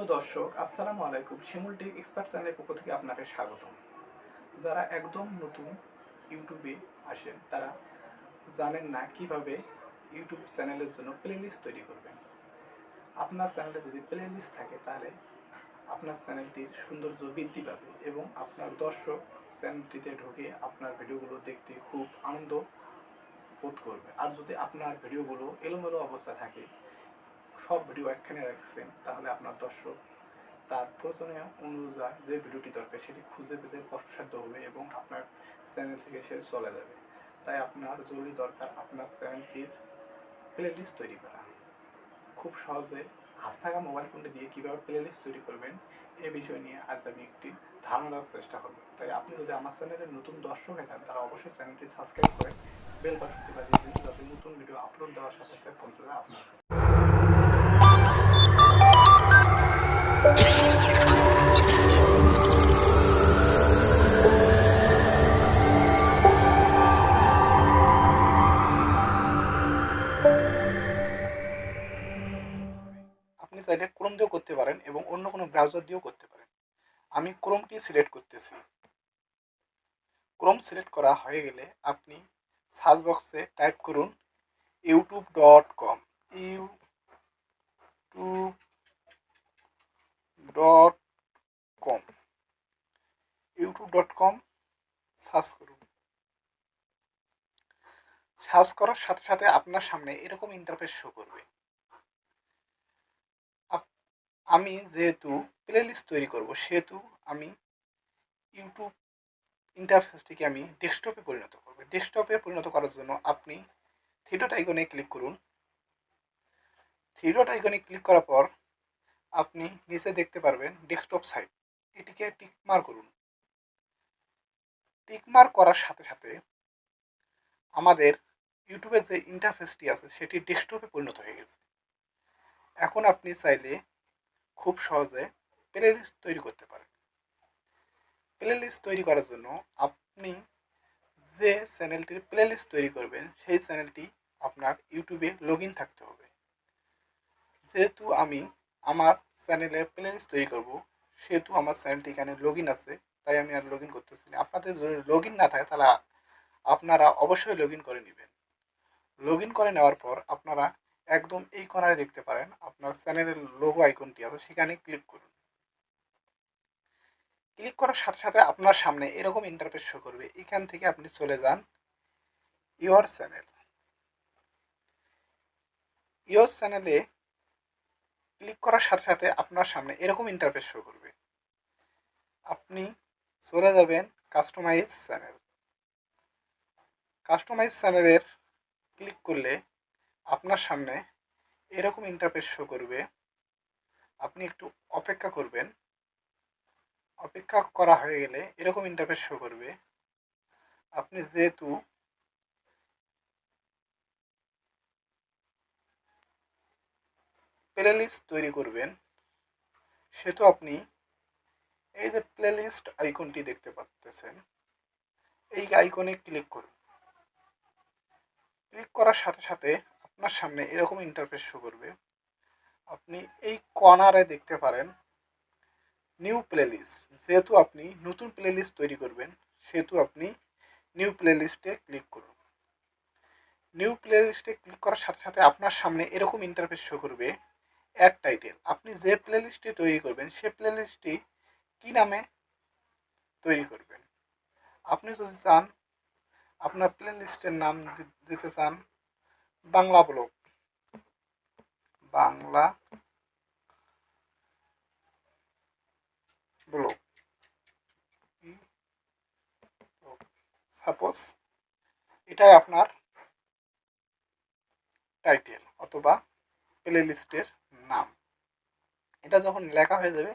প্রিয় দর্শক, আসসালামু আলাইকুম। শিমুল টেক এক্সপার্ট চ্যানেলের পক্ষ থেকে আপনাকে স্বাগতম। যারা একদম নতুন ইউটিউবে আসেন তারা জানেন না কিভাবে ইউটিউব চ্যানেলের জন্য প্লেলিস্ট তৈরি করবেন। আপনার চ্যানেলে যদি প্লেলিস্ট থাকে তাহলে আপনার চ্যানেলটির সৌন্দর্য বৃদ্ধি পাবে এবং আপনার দর্শক চ্যানেলটিতে ঢুকে আপনার ভিডিওগুলো দেখতে খুব আনন্দ বোধ করবে। আর যদি আপনার ভিডিওগুলো এলোমেলো অবস্থা থাকে, সব ভিডিও একখানে রাখছেন, তাহলে আপনার দর্শক তার প্রয়োজনীয় অনুযায়ী যে ভিডিওটি দরকার সেটি খুঁজে পেতে কষ্টসাধ্য হবে এবং আপনার চ্যানেল থেকে সে চলে যাবে। তাই আপনার জরুরি দরকার আপনার চ্যানেলটির প্লেলিস্ট তৈরি করা। খুব সহজে হাতে থাকা মোবাইল ফোনটি দিয়ে কীভাবে প্লেলিস্ট তৈরি করবেন এ বিষয় নিয়ে আজ আমি একটি ধারণা দেওয়ার চেষ্টা করব। তাই আপনি যদি আমার চ্যানেলের নতুন দর্শক হয়ে থাকেন তারা অবশ্যই চ্যানেলটি সাবস্ক্রাইব করে বেল বাটনটি বাজিয়ে দিন, যাতে নতুন ভিডিও আপলোড দেওয়ার সাথে সাথে পৌঁছে যায় আপনার কাছে। আপনি চাইলে ক্রোম দিয়েও করতে পারেন এবং অন্য কোনো ব্রাউজার দিয়েও করতে পারেন। আমি ক্রোমটি সিলেক্ট করতেছি। ক্রোম সিলেক্ট করা হয়ে গেলে আপনি সার্চ বক্সে টাইপ করুন youtube.com youtube.com youtube.com সার্চ করুন। সার্চ করার সাথে সাথে আপনার সামনে এরকম ইন্টারফেস শো করবে। আমি যেহেতু প্লেলিস্ট তৈরি করব সেহেতু আমি ইউটিউব ইন্টারফেসটিকে আমি ডেস্কটপে পরিণত করব। ডেস্কটপে পরিণত করার জন্য আপনি থ্রি ডট আইকনে ক্লিক করুন। থ্রি ডট আইকনে ক্লিক করার পর আপনি নিচে দেখতে পারবেন ডেস্কটপ সাইট, এটিকে টিকমার্ক করুন। টিকমার্ক করার সাথে সাথে আমাদের ইউটিউবের যে ইন্টারফেসটি আছে সেটি ডেস্কটপে পরিণত হয়ে গেছে। এখন আপনি চাইলে খুব সহজে প্লেলিস্ট তৈরি করতে পারেন। প্লেলিস্ট তৈরি করার জন্য আপনি যে চ্যানেলটির প্লেলিস্ট তৈরি করবেন সেই চ্যানেলটি আপনার ইউটিউবে লগ ইন থাকতে হবে। যেহেতু আমি আমার চ্যানেলের প্লেলিস্ট তৈরি করব সেহেতু আমার চ্যানেলটি এখানে লগ ইন আছে, তাই আমি আর লগ ইন করতেছি না। আপনাদের যদি লগ ইন না থাকে তাহলে আপনারা অবশ্যই লগ ইন করে নেবেন। লগ ইন করে নেওয়ার পর আপনারা একদম এই কর্নারে দেখতে পারেন আপনার চ্যানেলের লোগো আইকনটি আছে, সেখানে ক্লিক করুন। ক্লিক করার সাথে সাথে আপনার সামনে এরকম ইন্টারফেস শো করবে। এখান থেকে আপনি চলে যান ইওর চ্যানেল। ইওর চ্যানেলে ক্লিক করার সাথে সাথে আপনার সামনে এরকম ইন্টারফেস শো করবে। আপনি চলে যাবেন কাস্টমাইজ চ্যানেল। কাস্টমাইজ চ্যানেলের ক্লিক করলে আপনার সামনে এরকম ইন্টারফেস শো করবে। আপনি একটু অপেক্ষা করবেন। অপেক্ষা করা হয়ে গেলে এরকম ইন্টারফেস শো করবে। আপনি যেহেতু প্লেলিস্ট তৈরি করবেন সেহেতু আপনি এই যে প্লেলিস্ট আইকনটি দেখতে পাচ্ছেন, এই আইকনে ক্লিক করুন। ক্লিক করার সাথে সাথে আপনার সামনে এরকম ইন্টারফেস শো করবে। আপনি এই কর্নারে দেখতে পারেন নিউ প্লেলিস্ট। যেহেতু আপনি নতুন প্লেলিস্ট তৈরি করবেন সেহেতু আপনি নিউ প্লেলিস্টে ক্লিক করুন। নিউ প্লেলিস্টে ক্লিক করার সাথে সাথে আপনার সামনে এরকম ইন্টারফেস শো করবে অ্যাড টাইটেল। আপনি যে প্লেলিস্টটি তৈরি করবেন সে প্লেলিস্টটি কী নামে তৈরি করবেন। আপনি যদি চান আপনার প্লেলিস্টের নাম দিতে চান Bangla blog, Bangla blog suppose এটাই আপনার টাইটেল অথবা প্লেলিস্টের নাম। এটা যখন লেখা হয়ে যাবে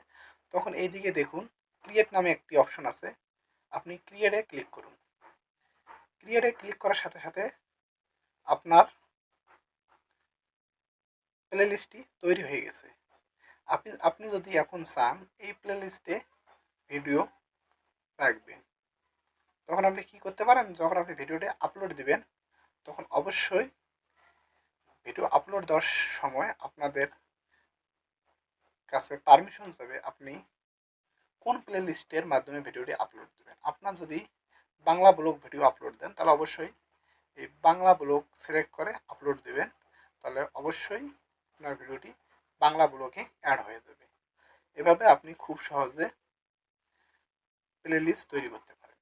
তখন এই দিকে দেখুন ক্রিয়েট নামে একটি অপশন আছে, আপনি ক্রিয়েটে ক্লিক করুন। ক্রিয়েটে ক্লিক করার সাথে সাথে আপনার প্লেলিস্টটি তৈরি হয়ে গেছে। আপনি যদি এখন চান এই প্লেলিস্টে ভিডিও রাখবেন, তখন আপনি কী করতে পারেন, যখন আপনি ভিডিওটি আপলোড দিবেন তখন অবশ্যই ভিডিও আপলোড দেওয়ার সময় আপনাদের কাছে পারমিশন চাবে আপনি কোন প্লে লিস্টের মাধ্যমে ভিডিওটি আপলোড দেবেন। আপনার যদি বাংলা ব্লগ ভিডিও আপলোড দেন তাহলে অবশ্যই এই বাংলা ব্লগ সিলেক্ট করে আপলোড দেবেন, তাহলে অবশ্যই আপনার ভিডিওটি বাংলা ব্লগে অ্যাড হয়ে যাবে। এভাবে আপনি খুব সহজে প্লে লিস্ট তৈরি করতে পারেন।